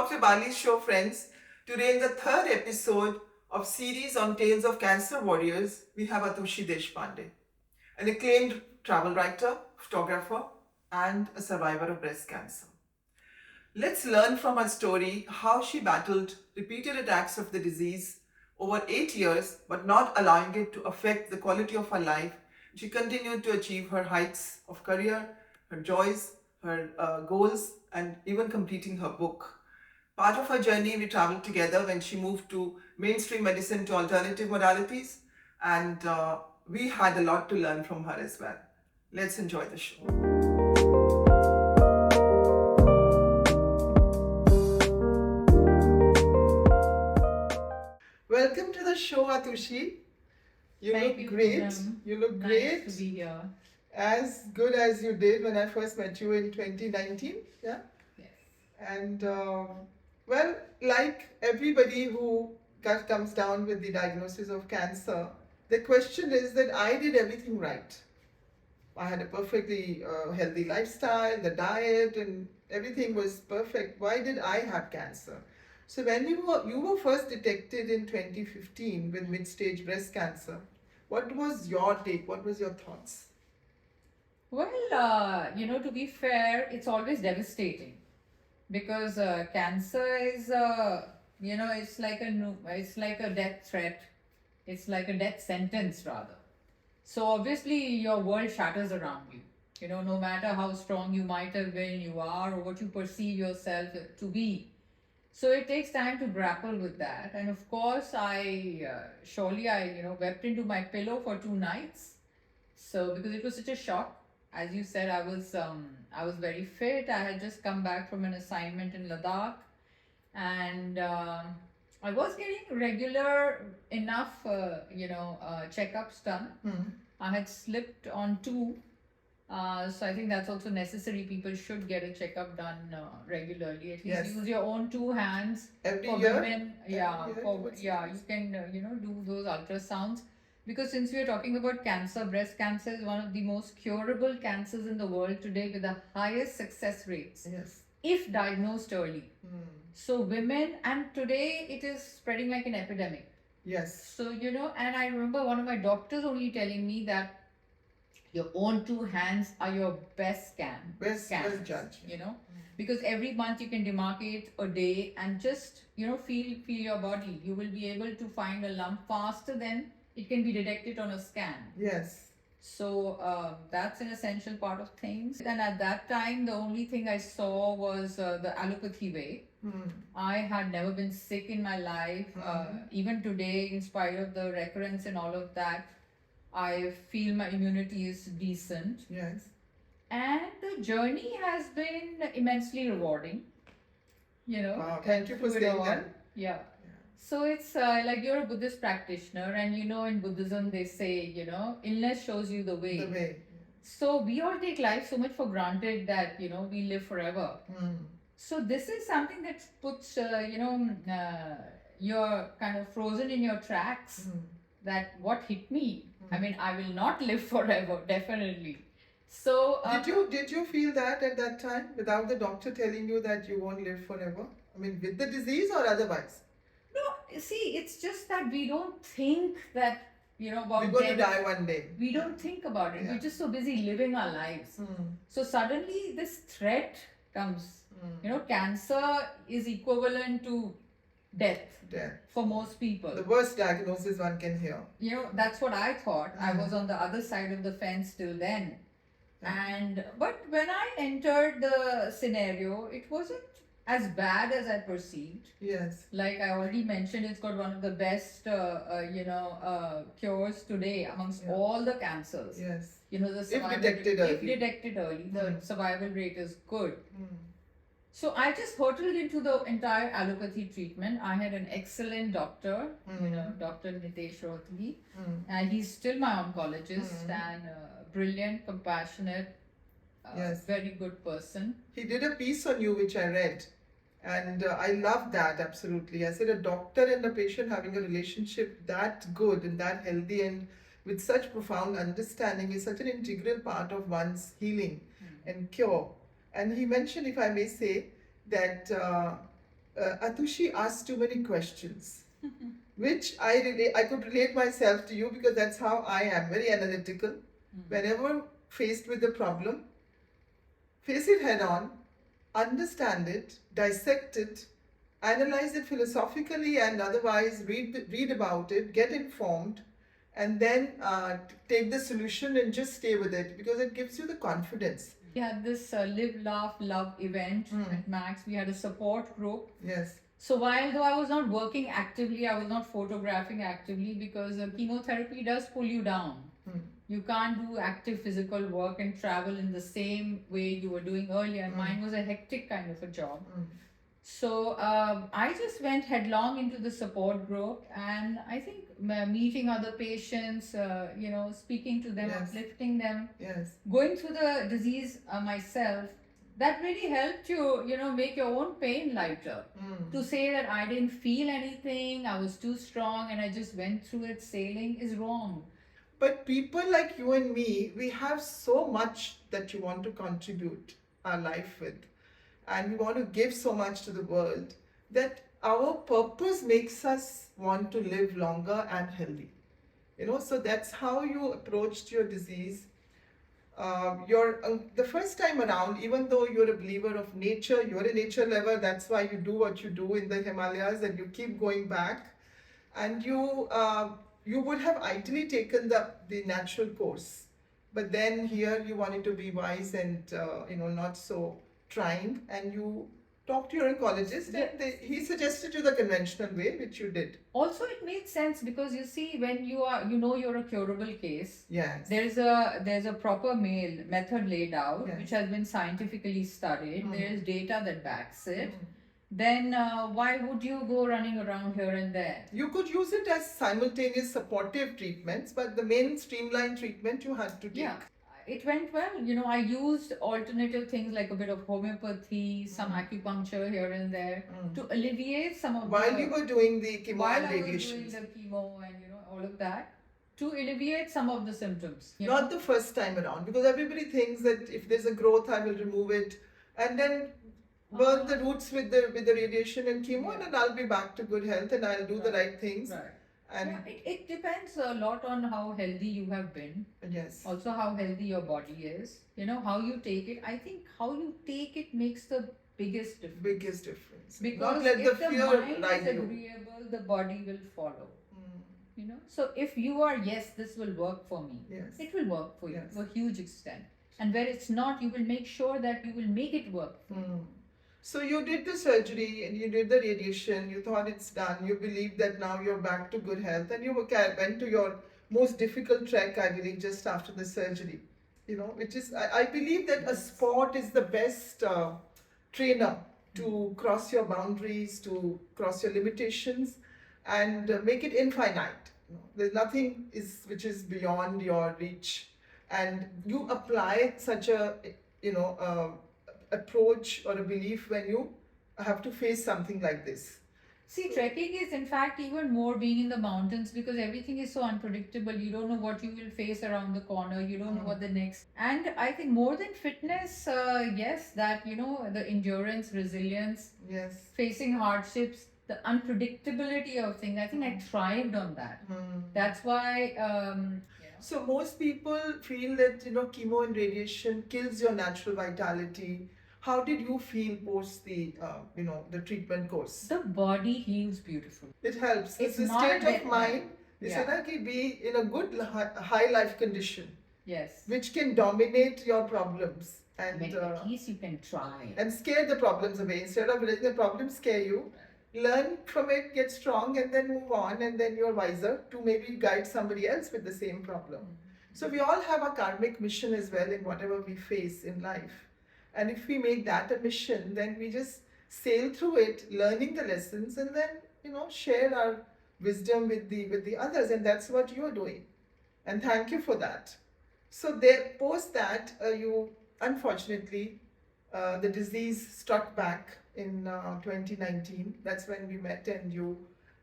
Dr. Bali's show, friends. Today, in the third episode of series on Tales of Cancer Warriors, we have Ahtushi Deshpande, an acclaimed travel writer, photographer, and a survivor of breast cancer. Let's learn from her story how she battled repeated attacks of the disease over 8 years, but not allowing it to affect the quality of her life. She continued to achieve her heights of career, her joys, her goals, and even completing her book. Part of her journey, we traveled together when she moved to mainstream medicine to alternative modalities, and we had a lot to learn from her as well. Let's enjoy the show. Welcome to the show, Ahtushi. Thank look you, great. Poonam. You look Nice great. to be here. As good as you did when I first met you in 2019. Yeah. Yes. And well, like everybody who comes down with the diagnosis of cancer, the question is that I did everything right. I had a perfectly healthy lifestyle, the diet, and everything was perfect. Why did I have cancer? So when you were first detected in 2015 with mid-stage breast cancer, what was your take? What was your thoughts? Well, to be fair, it's always devastating because cancer is, it's like a death threat. It's like a death sentence, rather. So obviously, your world shatters around you. No matter how strong you might have been, you are, or what you perceive yourself to be. So it takes time to grapple with that. And of course, I wept into my pillow for 2 nights. So because it was such a shock, as you said, I was very fit. I had just come back from an assignment in Ladakh, and I was getting regular enough, checkups done. I had slipped on two, so I think that's also necessary. People should get a checkup done regularly. At least Yes. use your own two hands. Every For year? women, yeah, Every year for you would say you this? can do those ultrasounds, because since we are talking about cancer, breast cancer is one of the most curable cancers in the world today, with the highest success rates Yes. if diagnosed early. So women, and today it is spreading like an epidemic. Yes. So and I remember one of my doctors only telling me that your own two hands are your best Best scans, judge. because every month you can demarcate a day and just feel your body. You will be able to find a lump faster than it can be detected on a scan. Yes. So that's an essential part of things. And at that time, the only thing I saw was the allopathy way. I had never been sick in my life. Even today, in spite of the recurrence and all of that, I feel my immunity is decent. Yes. And the journey has been immensely rewarding. Wow, thank you for through it saying all. that. Yeah. So it's like you're a Buddhist practitioner, and in Buddhism they say, illness shows you the way. The way. So we all take life so much for granted that, we live forever. So this is something that puts, you're kind of frozen in your tracks. That what hit me. I mean, I will not live forever, definitely. So Did you feel that at that time without the doctor telling you that you won't live forever? I mean, with the disease or otherwise? No, see, it's just that we don't think that about We're going to death. die one day. We don't think about it. Yeah. We're just so busy living our lives. So suddenly this threat comes. Cancer is equivalent to death Death. for most people. The worst diagnosis one can hear. That's what I thought. I was on the other side of the fence till then. But when I entered the scenario, it wasn't as bad as I perceived. Yes. Like I already mentioned, it's got one of the best, cures today amongst all the cancers. Yes. The survival, if detected early, the survival rate is good. So I just hurtled into the entire allopathy treatment. I had an excellent doctor, Dr. Nitesh Rothgi, and he's still my oncologist, and brilliant, compassionate, very good person. He did a piece on you which I read, and I love that absolutely. I said a doctor and a patient having a relationship that good and that healthy and with such profound understanding is such an integral part of one's healing and cure. And he mentioned, if I may say, that Atushi asked too many questions, which I could relate myself to you because that's how I am, very analytical. Whenever faced with a problem, face it head on, understand it, dissect it, analyze it philosophically and otherwise, read about it, get informed, and then take the solution and just stay with it because it gives you the confidence. We had this Live, Laugh, Love event at Max. We had a support group. Yes. So while though I was not working actively, I was not photographing actively because chemotherapy does pull you down. You can't do active physical work and travel in the same way you were doing earlier. And mine was a hectic kind of a job. So I just went headlong into the support group, and I think meeting other patients, speaking to them, Yes. uplifting them, Yes. going through the disease myself, that really helped you, make your own pain lighter. To say that I didn't feel anything, I was too strong, and I just went through it sailing is wrong. But people like you and me, we have so much that you want to contribute our life with, and we want to give so much to the world that our purpose makes us want to live longer and healthy. So that's how you approached your disease. The first time around, even though you're a believer of nature, you're a nature lover, that's why you do what you do in the Himalayas and you keep going back. And you would have ideally taken the natural course. But then here you wanted to be wise and, not so trying. And you talked to your oncologist and he suggested you the conventional way, which you did. Also, it made sense because you see, when you're a curable case, Yes. there's a proper method laid out, Yes. which has been scientifically studied. There is data that backs it. Then why would you go running around here and there? You could use it as simultaneous supportive treatments, but the main streamlined treatment you had to take. Yeah, it went well. I used alternative things like a bit of homeopathy, some acupuncture here and there to alleviate some of While you were doing the chemo while and I was radiation. doing the chemo and all of that, to alleviate some of the symptoms. Not the first time around, because everybody thinks that if there's a growth, I will remove it and then burn the roots with the radiation and chemo, and then I'll be back to good health and I'll do the right things. Right. And it depends a lot on how healthy you have been. yes. Also, how healthy your body is. How you take it. I think how you take it makes the biggest difference. Biggest difference. Because not let if the the fear mind ride is you. agreeable, the body will follow. So if you are, yes, this will work for me, Yes. it will work for you Yes. to a huge extent. And where it's not, you will make sure that you will make it work. So you did the surgery and you did the radiation, you thought it's done, you believe that now you're back to good health, and you went to your most difficult trek, I believe, just after the surgery. Which is, I believe that a sport is the best trainer to cross your boundaries, to cross your limitations, and make it infinite. There's nothing which is beyond your reach, and you apply such a approach or a belief when you have to face something like this. See, trekking is in fact even more being in the mountains because everything is so unpredictable. You don't know what you will face around the corner. You don't know what the next. And I think more than fitness, yes, that, the endurance, resilience, Yes. facing hardships, the unpredictability of things. I think I thrived on that. That's why. So most people feel that, chemo and radiation kills your natural vitality. How did you feel post the treatment course? The body heals beautifully. It helps. It's a not a state of death mind. It's Yeah. that be in a good high life condition, Yes. which can dominate your problems and At least you can try. and scare the problems away. Instead of letting the problem scare you, learn from it, get strong, and then move on, and then you're wiser to maybe guide somebody else with the same problem. So we all have a karmic mission as well in whatever we face in life. And if we make that a mission, then we just sail through it, learning the lessons, and then share our wisdom with the others, and that's what you are doing. And thank you for that. So post that, you unfortunately the disease struck back in 2019. That's when we met, and you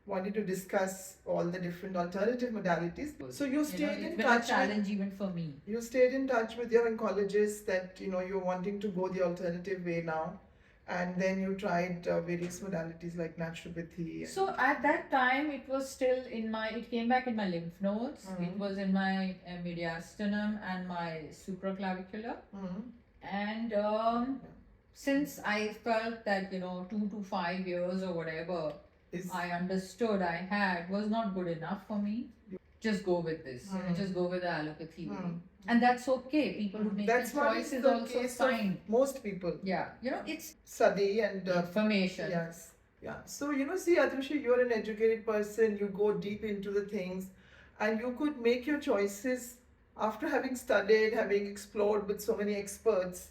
wanted to discuss all the different alternative modalities. So you stayed in It's been a touch. challenge even for me. You stayed in touch with your oncologist that you're wanting to go the alternative way now, and then you tried various modalities like naturopathy. So at that time, it was still in my, it came back in my lymph nodes, it was in my mediastinum and my supraclavicular. And since I felt that, 2 to 5 years or whatever I understood I had was not good enough for me, just go with this, just go with the allopathy way. And that's okay. People who make That's the what choice is is the also case fine. of most people. Yeah, it's Study and information. yes. Yeah. So, see, Ahtushi, you're an educated person, you go deep into the things, and you could make your choices after having studied, having explored with so many experts.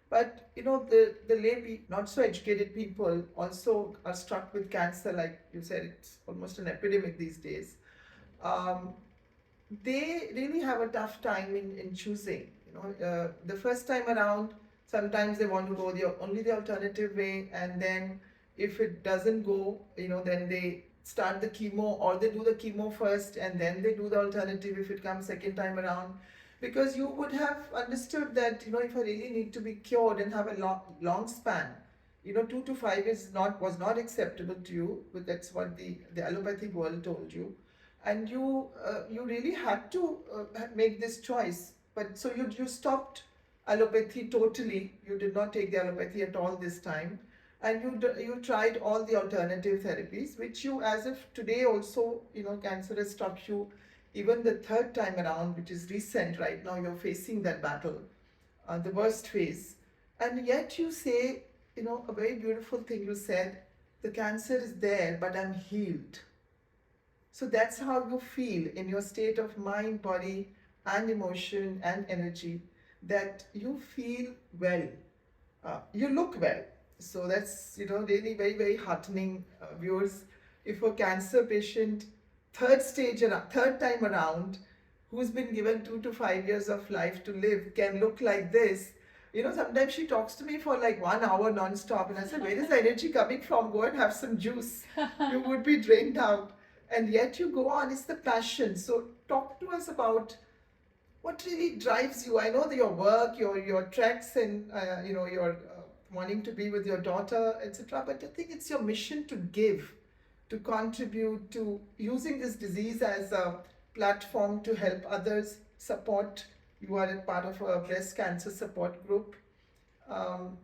But, the not so educated people also are struck with cancer, like you said, it's almost an epidemic these days. Um, they really have a tough time in choosing. The first time around, sometimes they want to go only the alternative way, and then if it doesn't go, then they start the chemo, or they do the chemo first and then they do the alternative if it comes second time around. Because you would have understood that if I really need to be cured and have a long span, 2 to 5 years was not acceptable to you, but that's what the allopathic world told you, and you really had to make this choice. But so you stopped allopathy totally. You did not take the allopathy at all this time, and you tried all the alternative therapies, which you, as if today also, cancer has struck you even the third time around, which is recent. Right now you're facing that battle, the worst phase, and yet you say, a very beautiful thing you said: the cancer is there, but I'm healed. So that's how you feel in your state of mind, body, and emotion and energy, that you feel well, you look well. So that's really very, very heartening, viewers. If a cancer patient, third time around, who's been given 2 to 5 years of life to live, can look like this. Sometimes she talks to me for like 1 hour non-stop, and I said, where is the energy coming from? Go and have some juice. You would be drained out. And yet you go on. It's the passion. So talk to us about what really drives you. I know that your work, your treks, and your wanting to be with your daughter, etc. But I think it's your mission to give, to contribute to using this disease as a platform to help others, support. You are a part of a breast cancer support group. Um,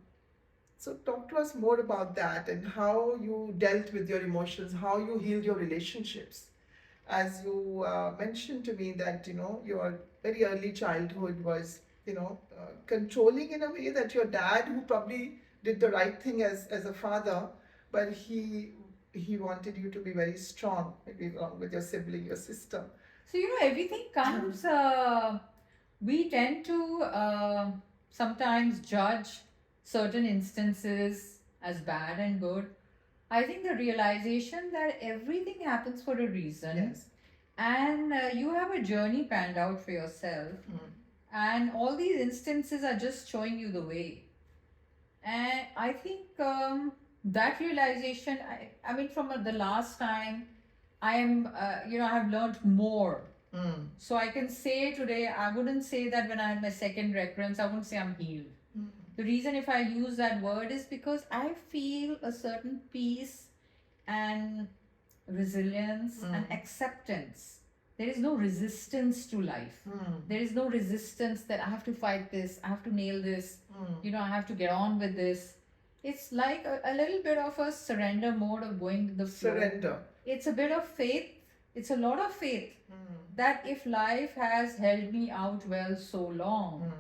so talk to us more about that, and how you dealt with your emotions, how you healed your relationships. As you mentioned to me that your very early childhood was controlling in a way, that your dad, who probably did the right thing as a father, but he wanted you to be very strong, maybe along with your sibling, your sister. So, everything comes, we tend to sometimes judge certain instances as bad and good. I think the realization that everything happens for a reason, Yes. and you have a journey planned out for yourself, and all these instances are just showing you the way. And I think that realization, I mean, from the last time, I am, I have learned more. So I can say today, I wouldn't say that when I had my second recurrence, I wouldn't say I'm healed. The reason if I use that word is because I feel a certain peace and resilience and acceptance. There is no resistance to life. There is no resistance that I have to fight this, I have to nail this, I have to get on with this. It's like a little bit of a surrender mode of going with the flow. Surrender. It's a bit of faith. It's a lot of faith that if life has held me out well so long,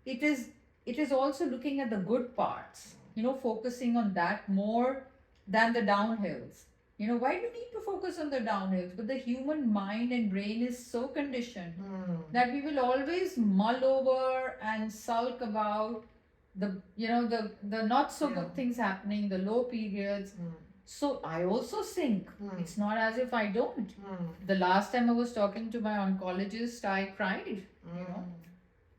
it is also looking at the good parts, focusing on that more than the downhills. Why do you need to focus on the downhills? But the human mind and brain is so conditioned that we will always mull over and sulk about the not so good things happening, the low periods. So I also sink. It's not as if I don't. The last time I was talking to my oncologist, I cried,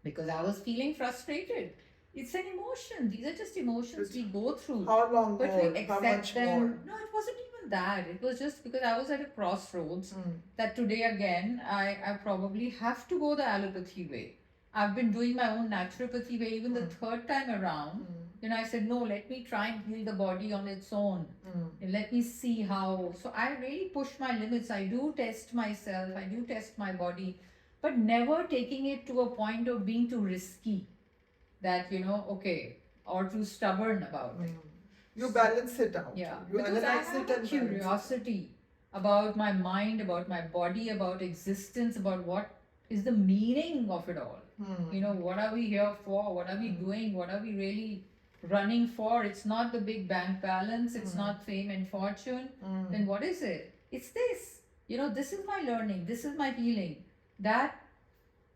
because I was feeling frustrated. It's an emotion. These are just emotions we go through. How long but more? we accept How much them. more? No, it wasn't even that. It was just because I was at a crossroads that today again I probably have to go the allopathy way. I've been doing my own naturopathy where even the third time around, I said, no, let me try and heal the body on its own. And let me see how. So I really push my limits. I do test myself, I do test my body, but never taking it to a point of being too risky that, okay, or too stubborn about it. You balance it out. Yeah, You because I analyze have it a and balance it. curiosity about my mind, about my body, about existence, about what is the meaning of it all. What are we here for? What are we doing? What are we really running for? It's not the big bank balance, it's not fame and fortune. Then what is it? It's this. This is my learning, this is my healing.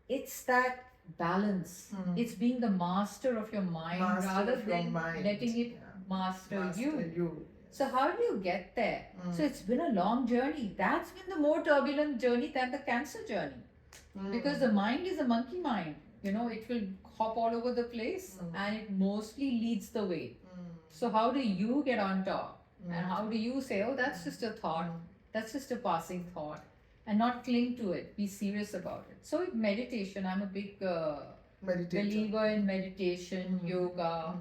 It's that balance. It's being the master of your mind rather than letting it master you. So how do you get there? So it's been a long journey. That's been the more turbulent journey than the cancer journey. Because the mind is a monkey mind. It will hop all over the place and it mostly leads the way. So how do you get on top? And how do you say, oh, that's just a thought. That's just a passing thought. And not cling to it. Be serious about it. So meditation, I'm a big believer in meditation, yoga,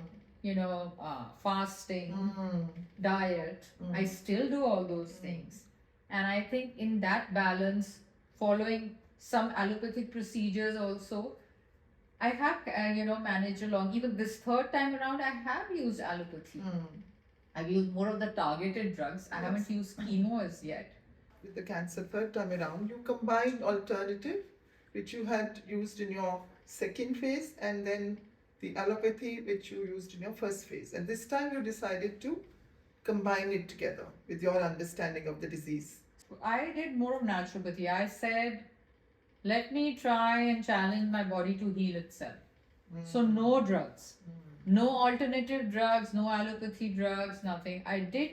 fasting, diet. I still do all those things. And I think in that balance, following some allopathic procedures also, I have, managed along. Even this third time around, I have used allopathy. I've used more of the targeted drugs. I haven't used chemo as yet. With the cancer third time around, you combined alternative, which you had used in your second phase, and then the allopathy, which you used in your first phase. And this time you decided to combine it together with your understanding of the disease. I did more of naturopathy. I said, let me try and challenge my body to heal itself. So no drugs, no alternative drugs, no allopathy drugs, nothing. I did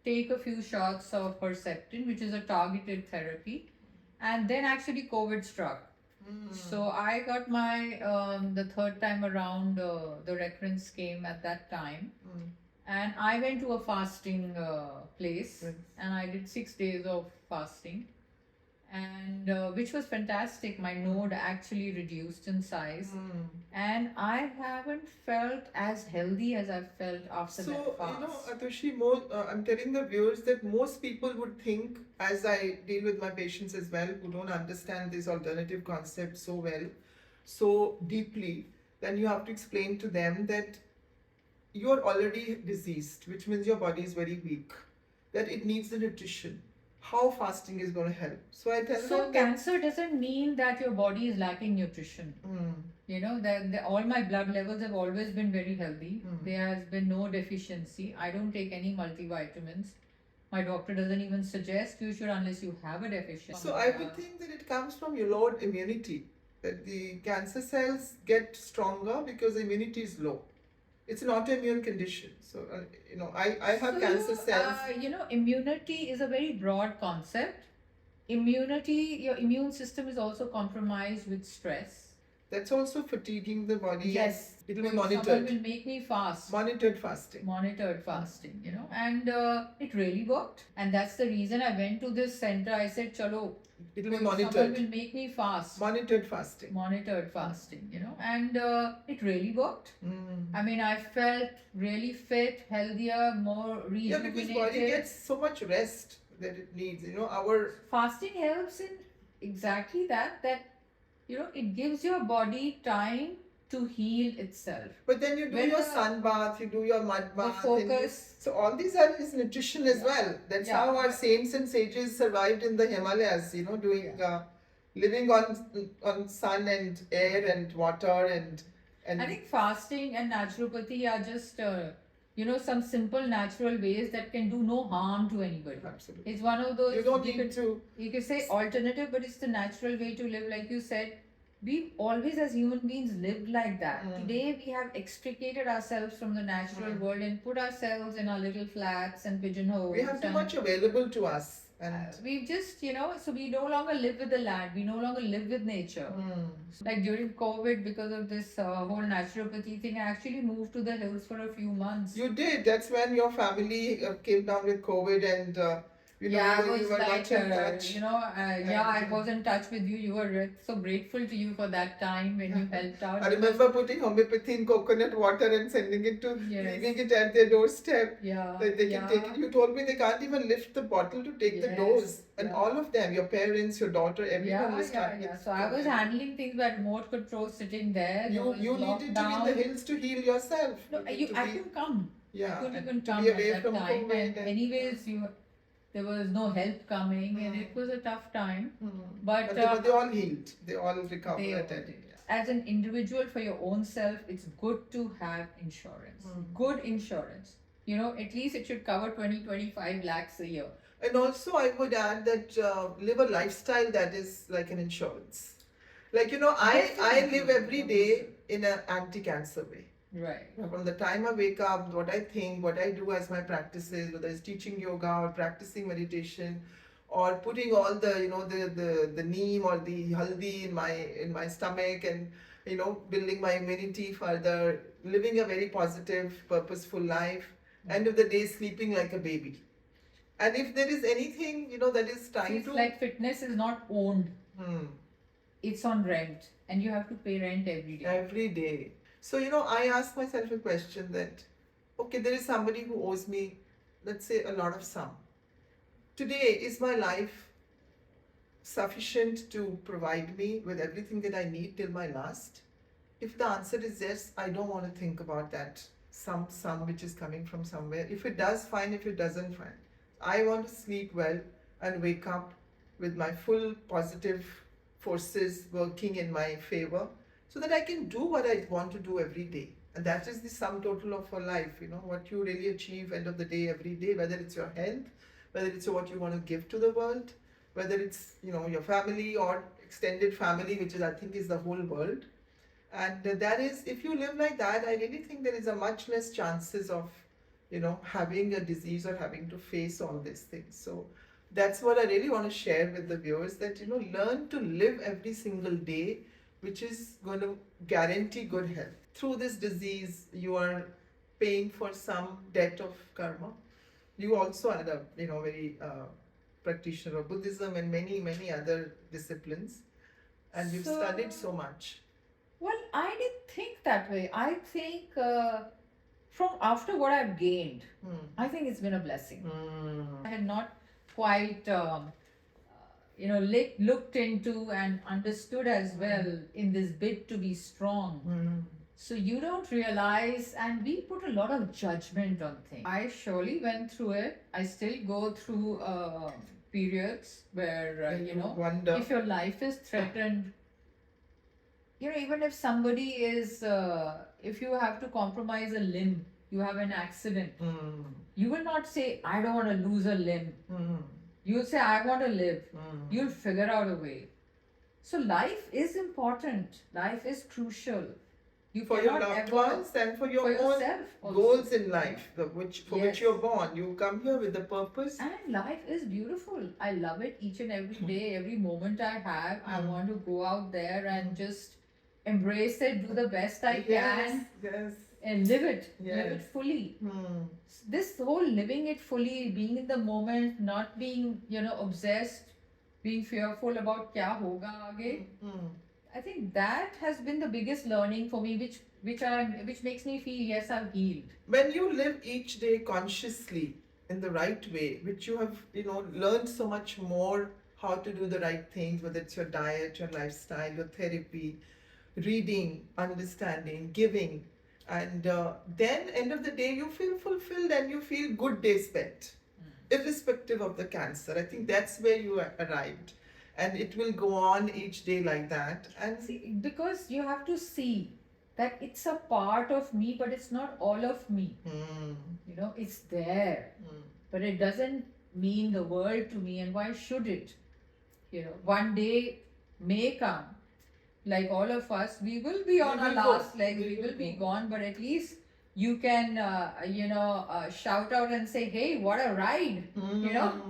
take a few shots of Herceptin, which is a targeted therapy, and then actually COVID struck. So I got my the third time around, the recurrence came at that time, and I went to a fasting place, and I did 6 days of fasting, and which was fantastic. My node actually reduced in size, and I haven't felt as healthy as I've felt after that fast. Ahtushi, I'm telling the viewers that most people would think, as I deal with my patients as well, who don't understand this alternative concept so well, so deeply, then you have to explain to them that you're already diseased, which means your body is very weak, that it needs the nutrition. How fasting is going to help. So I tell them So cancer doesn't mean that your body is lacking nutrition. All my blood levels have always been very healthy. There has been no deficiency. I don't take any multivitamins. My doctor doesn't even suggest you should unless you have a deficiency. So I would think that it comes from your low immunity, that the cancer cells get stronger because the immunity is low. It's an autoimmune condition. So, I have cancer cells. Immunity is a very broad concept. Your immune system is also compromised with stress. That's also fatiguing the body. Yes. It will be monitored. Someone will make me fast. Monitored fasting. And it really worked. And that's the reason I went to this center. I said, chalo, it will be monitored. Someone will make me fast. Monitored fasting. And it really worked. I mean, I felt really fit, healthier, more rejuvenated. Yeah, because body gets so much rest that it needs. Our fasting helps in exactly that it gives your body time to heal itself. But then you do your sun bath, you do your mud bath. Focus. So all these are is nutrition as well. That's how our saints and sages survived in the Himalayas, doing living on sun and air and water and I think fasting and naturopathy are just some simple natural ways that can do no harm to anybody. Absolutely. It's one of those, you don't need to. You can say alternative, but it's the natural way to live. Like you said, we've always as human beings lived like that. Today we have extricated ourselves from the natural world and put ourselves in our little flats and pigeonholes. We have too much available to us. And we've just, so we no longer live with the land. We no longer live with nature. Like during COVID, because of this whole naturopathy thing, I actually moved to the hills for a few months. You did. That's when your family came down with COVID and Yeah, I you was were like, not in touch. yeah, I was in touch with you. You were so grateful to you for that time when you helped out. I remember putting homeopathy in coconut water and sending it to, Yes. leaving it at their doorstep. Yeah, That they can take it. You told me they can't even lift the bottle to take the Yes, dose. And yeah. all of them, your parents, your daughter, everyone Yeah, was starting. So I was handling things by remote control, sitting there. There was You needed to be in the hills to heal yourself. No, I couldn't come. Yeah, I couldn't and even to come be at away that from time. COVID And anyways, there was no help coming, and it was a tough time. But they all healed. They all they recovered. all did. As an individual, for your own self, it's good to have insurance. Good insurance. At least it should cover 20-25 lakhs a year. And also, I would add that live a lifestyle that is like an insurance. Like, I live every day in an anti-cancer way. Right. From the time I wake up, what I think, what I do as my practices, whether it's teaching yoga or practicing meditation, or putting all the the neem or the haldi in my stomach, and building my immunity further, living a very positive, purposeful life. End of the day, sleeping like a baby. And if there is anything that is trying It's to like fitness is not owned. It's on rent, and you have to pay rent every day. Every day. So, I ask myself a question that, okay, there is somebody who owes me, let's say, a lot of sum. Today, is my life sufficient to provide me with everything that I need till my last? If the answer is yes, I don't want to think about that sum which is coming from somewhere. If it does, fine. If it doesn't, fine. I want to sleep well and wake up with my full positive forces working in my favor, so that I can do what I want to do every day. And that is the sum total of our life, what you really achieve end of the day, every day, whether it's your health, whether it's what you want to give to the world, whether it's, your family or extended family, which is, I think, is the whole world. And that is, if you live like that, I really think there is a much less chances of, having a disease or having to face all these things. So that's what I really want to share with the viewers, that, learn to live every single day, which is going to guarantee good health. Through this disease, you are paying for some debt of karma. You also are a, very practitioner of Buddhism and many, many other disciplines. And you've studied so much. Well, I didn't think that way. I think from after what I've gained, I think it's been a blessing. I had not quite looked into and understood as well in this bid to be strong. So you don't realize, and we put a lot of judgment on things. I surely went through it. I still go through periods where wonder if your life is threatened. Even if somebody is, if you have to compromise a limb, you have an accident, you will not say, I don't want to lose a limb. You'll say, I want to live. You'll figure out a way. So life is important. Life is crucial. You for your loved ones and for your own goals in life, which you're born. You come here with a purpose. And life is beautiful. I love it each and every day, every moment I have. I want to go out there and just embrace it, do the best I can, and live it. Live it fully. This whole living it fully, being in the moment, not being, obsessed, being fearful about kya hoga aage. I think that has been the biggest learning for me, which makes me feel, yes, I've healed. When you live each day consciously in the right way, which you have, learned so much more how to do the right things, whether it's your diet, your lifestyle, your therapy, reading, understanding, giving, and then end of the day you feel fulfilled and you feel good day spent, irrespective of the cancer. I think that's where you arrived. And it will go on each day like that. And see, because you have to see that it's a part of me, but it's not all of me. It's there, but it doesn't mean the world to me. And why should it? One day may come, like all of us, we will be on our last legs, we will be gone, but at least you can, shout out and say, hey, what a ride.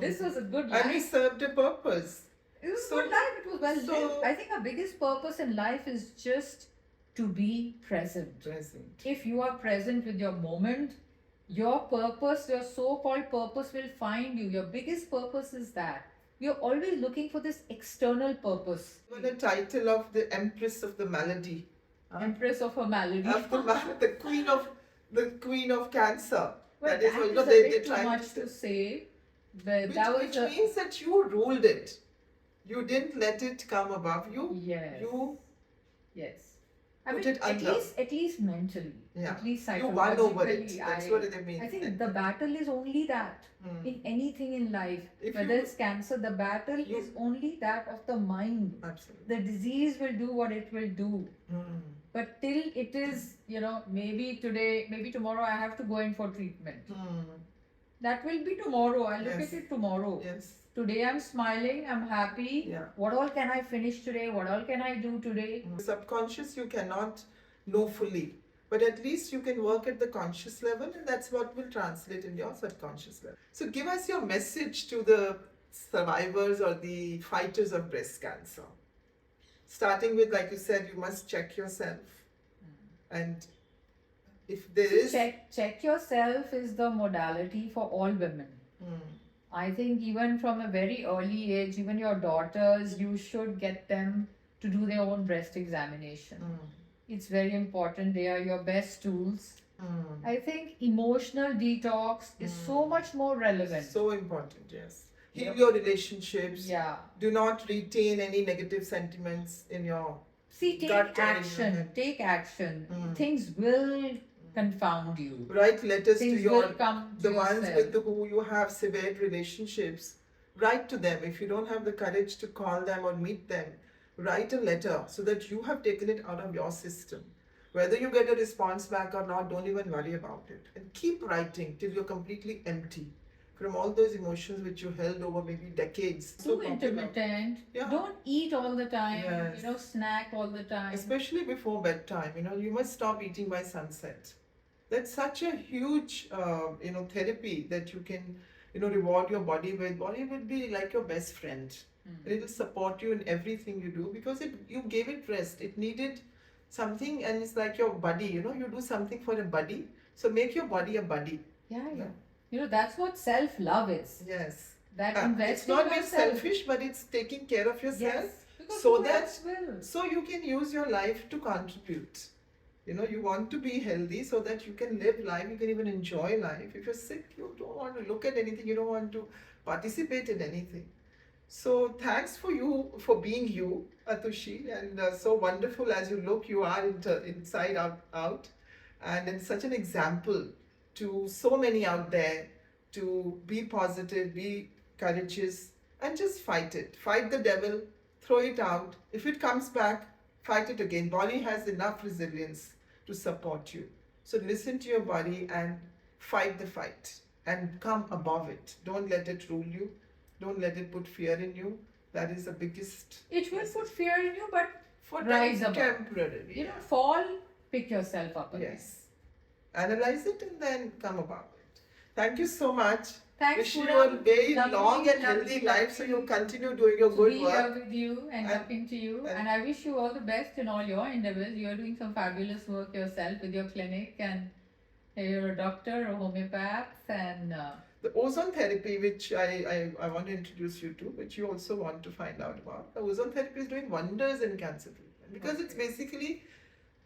This was a good life. And we served a purpose. It was a good life. It was well lived. I think our biggest purpose in life is just to be present. If you are present with your moment, Your purpose, your so-called purpose will find you. Your biggest purpose is that. You're always looking for this external purpose. Even the title of the Empress of the Malady. Empress of a malady. Of the Queen of Cancer. Well, that is, that you know, is a they bit too try much to say. But which, that was which means that you ruled it. You didn't let it come above you. Yes. You Yes. I put mean, it under. at least mentally, Yeah. at least You won over it. psychologically. That's what they mean. I think the battle is only that in anything in life. If Whether you- it's cancer, the battle is only that of the mind. Absolutely. The disease will do what it will do. But till it is, maybe today, maybe tomorrow I have to go in for treatment. That will be tomorrow. I'll look Yes. at it tomorrow. Yes. Today I'm smiling, I'm happy. Yeah. What all can I finish today? What all can I do today? Subconscious you cannot know fully, but at least you can work at the conscious level, and that's what will translate in your subconscious level. So give us your message to the survivors or the fighters of breast cancer. Starting with, like you said, you must check yourself. And if there is... Check yourself is the modality for all women. I think even from a very early age, even your daughters, you should get them to do their own breast examination. It's very important. They are your best tools. I think emotional detox is so much more relevant. So important, yes. Heal your relationships. Yeah. Do not retain any negative sentiments in your See, take gut or in your action. head. Take action. Things will confound you. Write letters Things to your will come to the ones yourself. with who you have severed relationships. Write to them. If you don't have the courage to call them or meet them, write a letter so that you have taken it out of your system. Whether you get a response back or not, don't even worry about it. And keep writing till you're completely empty from all those emotions which you held over maybe decades. Too intermittent. Yeah. Don't eat all the time. Yes. Snack all the time. Especially before bedtime. You must stop eating by sunset. That's such a huge, therapy that you can, reward your body with. Body will be like your best friend. It will support you in everything you do because you gave it rest. It needed something, and it's like your buddy. You do something for a buddy. So make your body a buddy. Yeah. That's what self-love is. Yes. That It's investing not in being yourself. selfish, but it's taking care of yourself. Yes. Because So who that else will? so you can use your life to contribute. You want to be healthy so that you can live life, you can even enjoy life. If you're sick, you don't want to look at anything, you don't want to participate in anything. So thanks for being you, Ahtushi, and so wonderful as you look, you are inside out, and it's such an example to so many out there to be positive, be courageous, and just fight it. Fight the devil, throw it out. If it comes back, fight it again. Body has enough resilience to support you. So listen to your body and fight the fight and come above it. Don't let it rule you. Don't let it put fear in you. That is the biggest. It will put fear in you, but For rise above. temporarily. Fall, pick yourself up again. Yes. Analyze it and then come above it. Thank you so much. Thanks, Wish you Poonam. a very Lovely, long and lovely, healthy life so you lovely continue doing your to good be work. here with you and And- talking to you. And I wish you all the best in all your endeavors. You're doing some fabulous work yourself with your clinic, and you're a doctor, a homeopath, and The ozone therapy, which I want to introduce you to, which you also want to find out about. The ozone therapy is doing wonders in cancer treatment because it's basically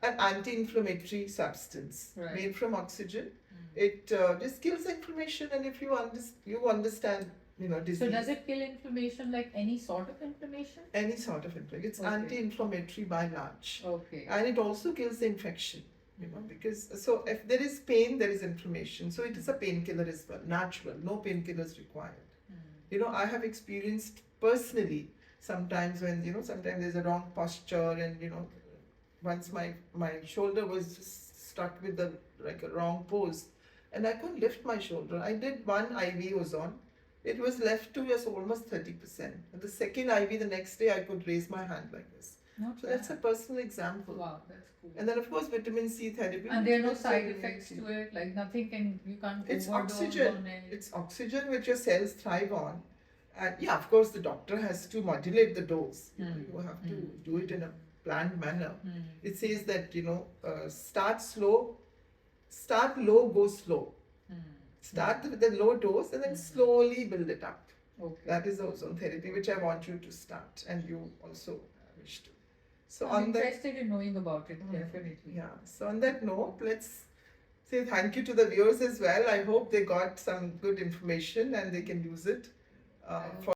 an anti-inflammatory substance Right. made from oxygen. It just kills inflammation, and if you understand, disease. so does it kill inflammation like any sort of inflammation? Any sort of inflammation. It's Okay. anti-inflammatory by large. Okay. And it also kills the infection, because so if there is pain, there is inflammation. So it is a painkiller as well, natural, no painkillers required. I have experienced personally sometimes when, sometimes there's a wrong posture and, once my shoulder was just stuck with like a wrong pose and I couldn't lift my shoulder. I did one IV ozone. It was left to just almost 30%. And the second IV, the next day, I could raise my hand like this. Not So that's a bad. personal example. Wow, that's cool. And then of course vitamin C therapy. And there are no which is side very effects easy. to it, like you can't It's overdose oxygen. on it. It's oxygen which your cells thrive on. And yeah, of course the doctor has to modulate the dose. You have to do it in a planned manner. It says that, start slow, start low, go slow. Start with the low dose and then slowly build it up. Okay. That is the ozone therapy, which I want you to start, and you also wish to. So I'm interested in knowing about it, definitely. Yeah. So on that note, let's say thank you to the viewers as well. I hope they got some good information and they can use it for